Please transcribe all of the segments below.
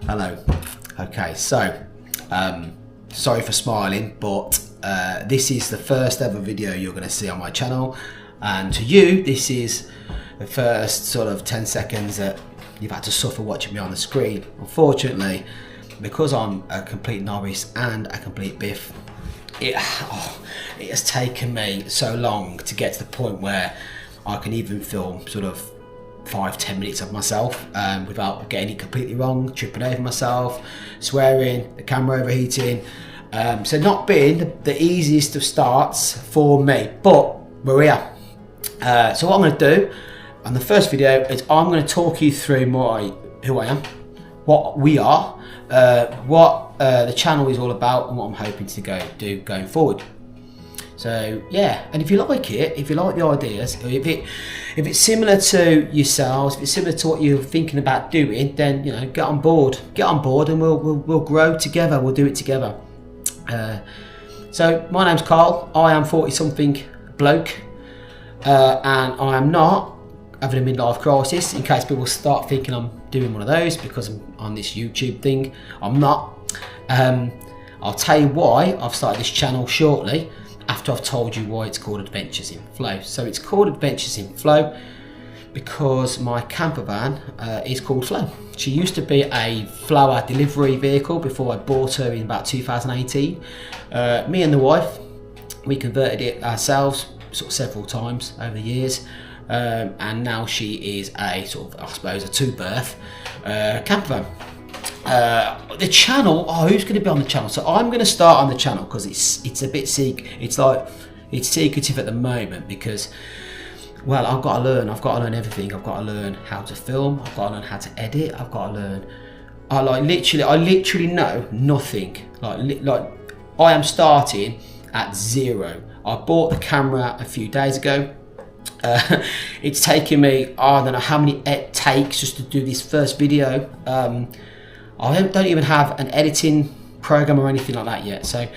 Hello. Okay, so sorry for smiling, but this is the first ever video you're going to see on my channel, and to you this is the first sort of 10 seconds that you've had to suffer watching me on the screen. Unfortunately, because I'm a complete novice and a complete biff, it has taken me so long to get to the point where I can even film sort of 5-10 minutes of myself without getting it completely wrong, tripping over myself, swearing, the camera overheating. So not being the easiest of starts for me, but we're here. So what I'm going to do on the first video is I'm going to talk you through who I am, what we are, what the channel is all about, and what I'm hoping to do going forward. So yeah, and if you like it, if you like the ideas, if it's similar to yourselves, if it's similar to what you're thinking about doing, then you know, get on board, and we'll grow together. We'll do it together. So my name's Carl. I am 40-something bloke, and I am not having a midlife crisis. In case people start thinking I'm doing one of those because I'm on this YouTube thing, I'm not. I'll tell you why I've started this channel shortly, after I've told you why it's called Adventures in Flow. So it's called Adventures in Flow because my camper van is called Flow. She used to be a flower delivery vehicle before I bought her in about 2018. Me and the wife, we converted it ourselves sort of several times over the years, and now she is a sort of, I suppose, a two-berth camper van. The channel, who's going to be on the channel? So I'm going to start on the channel because it's a bit it's secretive at the moment because, well, I've got to learn everything. I've got to learn how to film, I've got to learn how to edit, I've got to learn, I literally know nothing. Like I am starting at zero. I bought the camera a few days ago. It's taken me, I don't know how many takes just to do this first video. I don't even have an editing program or anything like that yet. So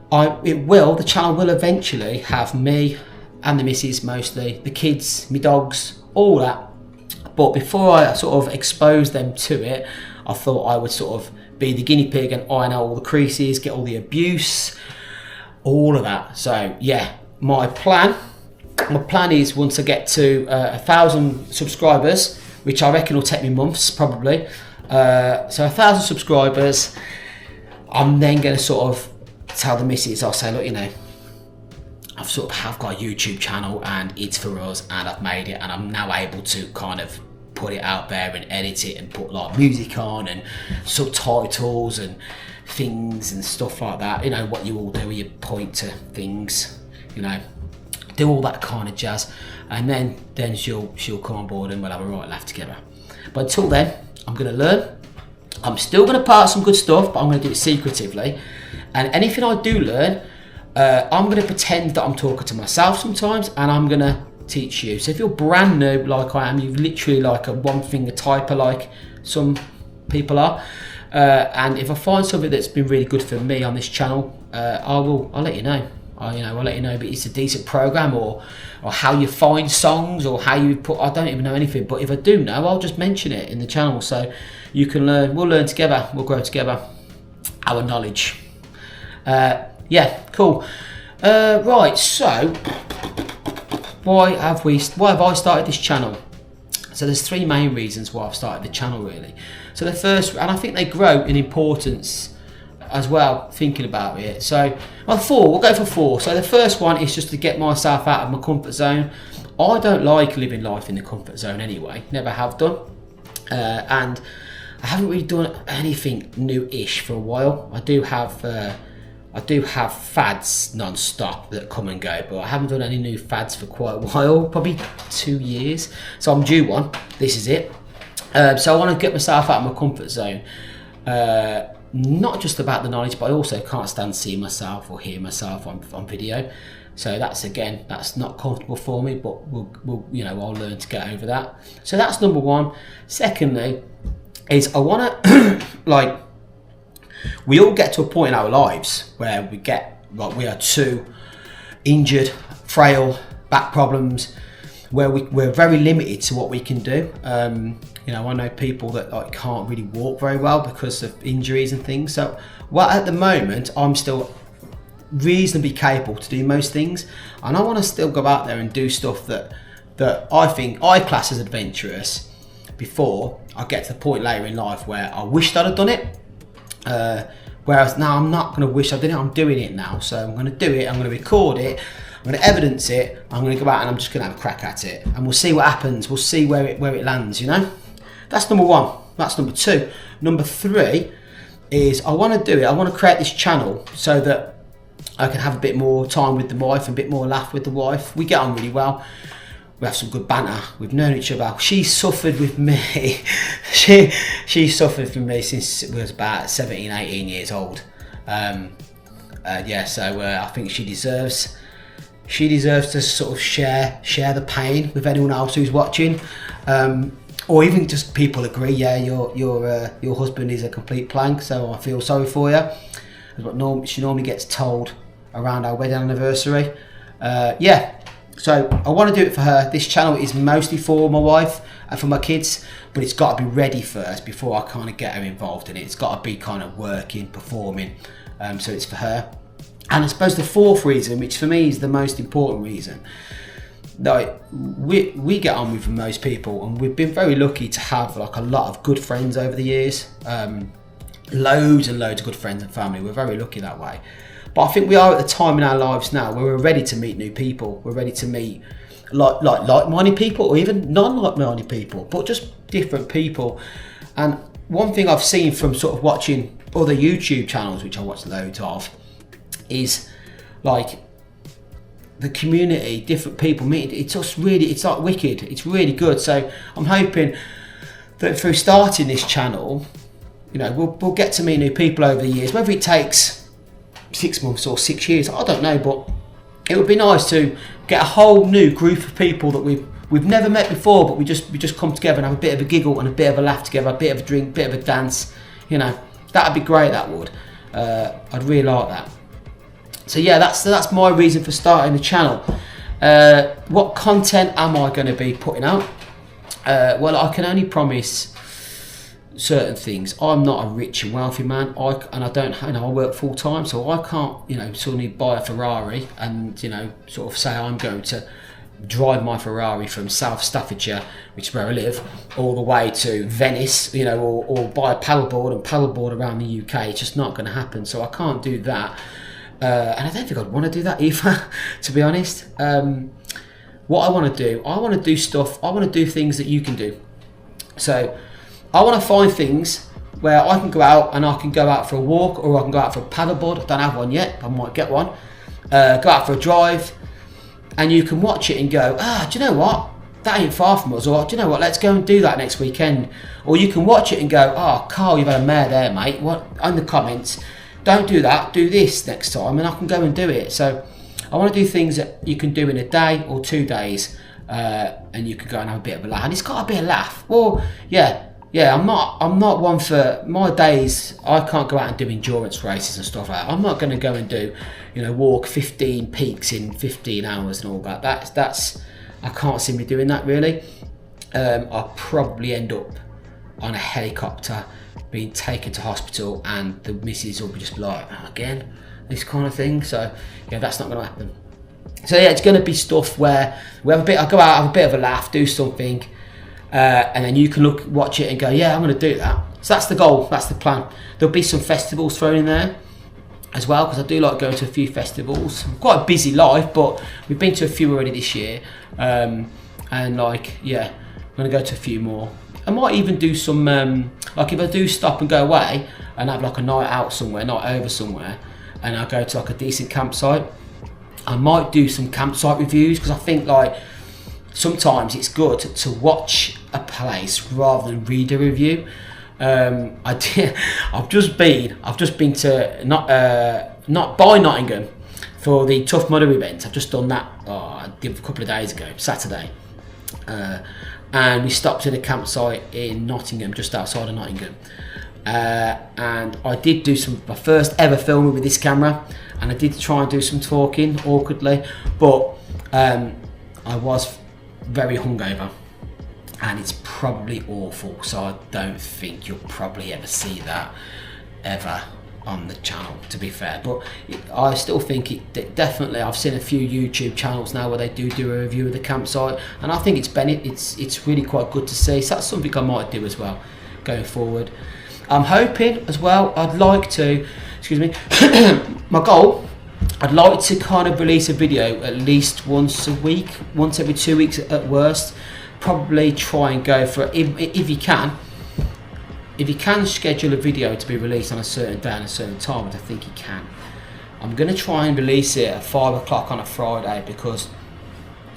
the channel will eventually have me and the missus, mostly, the kids, my dogs, all that. But before I sort of expose them to it, I thought I would sort of be the guinea pig and iron out all the creases, get all the abuse, all of that. So yeah, my plan is once I get to 1,000 subscribers, which I reckon will take me months probably. So 1,000 subscribers, I'm then going to sort of tell the missus, I'll say, look, you know, have got a YouTube channel and it's for us, and I've made it, and I'm now able to kind of put it out there and edit it and put like music on and subtitles and things and stuff like that. You know what you all do, you point to things, you know, do all that kind of jazz, and then she'll come on board and we'll have a right laugh together. But until then, I'm going to learn. I'm still going to part some good stuff, but I'm going to do it secretively. And anything I do learn, I'm going to pretend that I'm talking to myself sometimes, and I'm going to teach you. So if you're brand new like I am, you're literally like a one-finger typer like some people are, and if I find something that's been really good for me on this channel, I'll let you know. I'll let you know if it's a decent program or how you find songs or how you put, I don't even know anything, but if I do know, I'll just mention it in the channel so you can learn. We'll learn together, we'll grow together, our knowledge. Yeah, cool. Right, so why have I started this channel? So there's three main reasons why I've started the channel really. So the first, and I think they grow in importance as well, thinking about it. So, well, we'll go for four. So the first one is just to get myself out of my comfort zone. I don't like living life in the comfort zone anyway, never have done. And I haven't really done anything new-ish for a while. I do have fads non-stop that come and go, but I haven't done any new fads for quite a while, probably 2 years. So I'm due one, this is it. So I want to get myself out of my comfort zone. Not just about the knowledge, but I also can't stand seeing myself or hear myself on video. So that's not comfortable for me, but I'll learn to get over that. So that's number one. Secondly, is I want to we all get to a point in our lives where we are too injured, frail, back problems, where we're very limited to what we can do. You know, I know people that like can't really walk very well because of injuries and things. So, well, at the moment, I'm still reasonably capable to do most things, and I want to still go out there and do stuff that I think I class as adventurous before I get to the point later in life where I wished I'd have done it. Whereas now I'm not going to wish I did it, I'm doing it now. So I'm going to do it, I'm going to record it, I'm going to evidence it, I'm going to go out and I'm just going to have a crack at it. And we'll see what happens, we'll see where it lands, you know? That's number one. That's number two. Number three is I want to do it, I want to create this channel so that I can have a bit more time with the wife and a bit more laugh with the wife. We get on really well. We have some good banter. We've known each other. She suffered with me. she suffered with me since we was about 17, 18 years old. Yeah, so I think she deserves to sort of share the pain with anyone else who's watching, or even just people agree. Yeah, your husband is a complete plank, so I feel sorry for you. That's what she normally gets told around our wedding anniversary. Yeah. So I want to do it for her. This channel is mostly for my wife and for my kids, but it's got to be ready first before I kind of get her involved in it. It's got to be kind of working, performing. So it's for her. And I suppose the fourth reason, which for me is the most important reason, like we get on with most people, and we've been very lucky to have like a lot of good friends over the years. Loads and loads of good friends and family. We're very lucky that way. But I think we are at the time in our lives now where we're ready to meet new people. We're ready to meet like-minded people, or even non-like-minded people, but just different people. And one thing I've seen from sort of watching other YouTube channels, which I watch loads of, is like the community, different people meeting. It's just really, it's like wicked. It's really good. So I'm hoping that through starting this channel, you know, we'll get to meet new people over the years, whether it takes 6 months or 6 years, I don't know, but it would be nice to get a whole new group of people that we've never met before, but we just come together and have a bit of a giggle and a bit of a laugh together, a bit of a drink, a bit of a dance. You know, that'd be great. That would. I'd really like that. So yeah, that's my reason for starting the channel. What content am I going to be putting out? Well, I can only promise certain things. I'm not a rich and wealthy man. I work full time, so I can't, you know, suddenly buy a Ferrari and, you know, sort of say I'm going to drive my Ferrari from South Staffordshire, which is where I live, all the way to Venice, you know, or buy a paddleboard around the UK. It's just not going to happen. So I can't do that, and I don't think I'd want to do that either, to be honest. What I want to do, I want to do stuff. I want to do things that you can do. So I want to find things where I can go out, and I can go out for a walk, or I can go out for a paddleboard. I don't have one yet, I might get one. Go out for a drive, and you can watch it and go, do you know what? That ain't far from us. Or do you know what? Let's go and do that next weekend. Or you can watch it and go, Carl, you've had a mare there, mate. What? In the comments, don't do that. Do this next time, and I can go and do it. So I want to do things that you can do in a day or 2 days, and you can go and have a bit of a laugh. And it's got to be a laugh. Well, yeah, I'm not one for my days. I can't go out and do endurance races and stuff like that. I'm not going to go and do, you know, walk 15 peaks in 15 hours and all that. That's I can't see me doing that really. I'll probably end up on a helicopter, being taken to hospital, and the missus will be just like, again, this kind of thing. So yeah, that's not going to happen. So yeah, it's going to be stuff where I'll go out, have a bit of a laugh, do something. And then you can watch it and go, yeah, I'm going to do that. So that's the goal, that's the plan. There'll be some festivals thrown in there as well, because I do like going to a few festivals. Quite a busy life, but we've been to a few already this year. And like, yeah, I'm going to go to a few more. I might even do some, like if I do stop and go away and have like a night out somewhere, night over somewhere, and I go to like a decent campsite, I might do some campsite reviews, because I think like, sometimes it's good to watch a place rather than read a review. I've just been to not by Nottingham for the Tough Mudder event. I've just done that. I did a couple of days ago, Saturday, and we stopped at a campsite in Nottingham, just outside of Nottingham. And I did do my first ever filming with this camera, and I did try and do some talking awkwardly, but I was very hungover, and it's probably awful, so I don't think you'll probably ever see that ever on the channel, to be fair. But I still think definitely, I've seen a few YouTube channels now where they do a review of the campsite, and I think it's really quite good to see. So that's something I might do as well going forward. I'm hoping as well, I'd like to, excuse me, my goal, I'd like to kind of release a video at least once a week, once every 2 weeks at worst. Probably try and go for, if you can schedule a video to be released on a certain day and a certain time, which I think you can. I'm going to try and release it at 5 o'clock on a Friday, because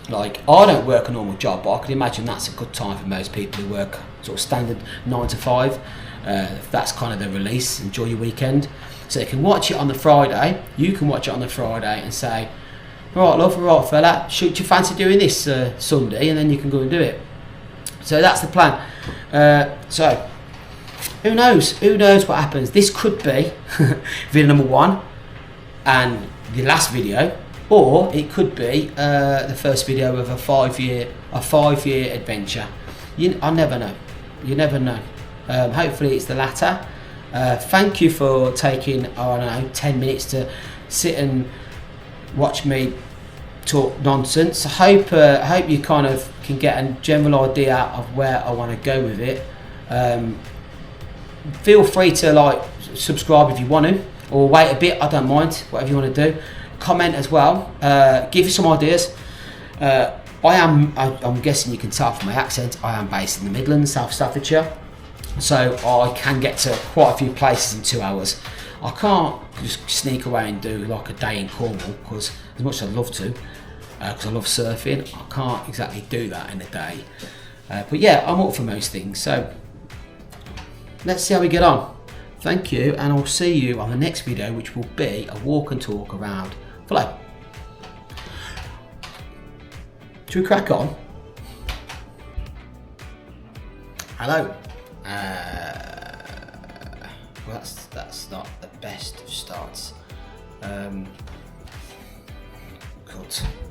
like, I don't work a normal job, but I can imagine that's a good time for most people who work sort of standard 9 to 5. That's kind of the release, enjoy your weekend. So you can watch it on the Friday, you can watch it on the Friday and say, right love, right fella, should you fancy doing this Sunday, and then you can go and do it. So that's the plan. So who knows what happens. This could be video number 1 and the last video, or it could be the first video of a 5-year adventure. I never know. You never know. Hopefully it's the latter. Thank you for taking, I don't know, 10 minutes to sit and watch me talk nonsense. I hope you kind of can get a general idea of where I want to go with it. Feel free to like subscribe if you want to, or wait a bit, I don't mind, whatever you want to do. Comment as well, give you some ideas. I'm guessing you can tell from my accent, I am based in the Midlands, South Staffordshire, so I can get to quite a few places in 2 hours. I can't just sneak away and do like a day in Cornwall, because as much as I'd love to, because I love surfing, I can't exactly do that in a day. But yeah, I'm up for most things, so let's see how we get on. Thank you, and I'll see you on the next video, which will be a walk and talk around Valais. Should we crack on? Hello. Well, that's not the best of starts. God.